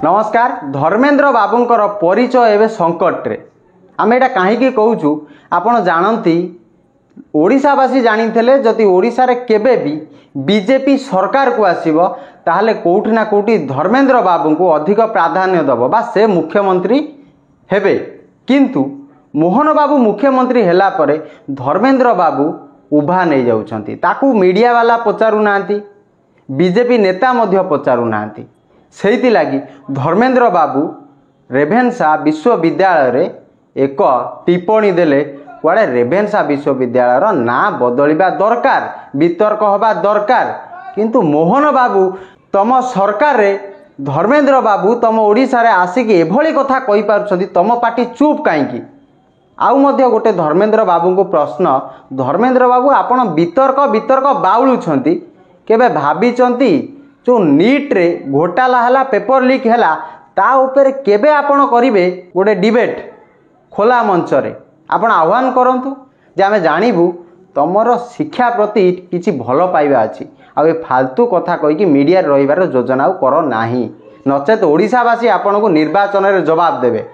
नमस्कार। धर्मेंद्र बाबूंकर परिचय एवं संकट रे आम एटा कहीं कहूँ आपण जानती ओडिशावासी जानी जदि ओडिशा रे केबे भी बीजेपी सरकार को आसीबो ताहले कोउठी ना कोउठी धर्मेंद्र बाबू को अधिक प्राधान्य दब बा से मुख्यमंत्री हेबे। किंतु मोहन बाबू मुख्यमंत्री हेला परे धर्मेंद्र बाबू उभा नहीं जाउछंती, ताकू मीडिया वाला पचारू नांती, बीजेपी नेता मध्य पचारू नांती। सेहिति लागी धर्मेंद्र बाबू रेभेन्सा विश्वविद्यालय रे एक टिप्पणी देले कुआड़े रेभेन्सा विश्वविद्यालय ना बदलिबा दरकार, वितर्क हवा दरकार। किंतु मोहन बाबू तम सरकार रे धर्मेंद्र बाबू तम ओडिशा रे आसिकी एभली कथा कहि पारुछंती, तम पार्टी चुप काईकी। आउ मध्य गोटे धर्मेंद्र बाबू को प्रश्न, धर्मेंद्र बाबू आपण वितर्क वितर्क बाउलुछंती, केबे भाबिचंती जो नीट रे घोटाला हला, पेपर लीक हला, ता ऊपर केबे आपण करिवे गोटे डिबेट खोला मंच रे आपण आह्वान करंतु जे आमे जानिबू तमर शिक्षा प्रति किछि भल पाइबा अछि। आ ए फालतू कथा कहि कि मीडिया रहिबार योजना कर नाही, नचेत ओडिशावासी आपण को निर्वाचन रे जवाब देबे।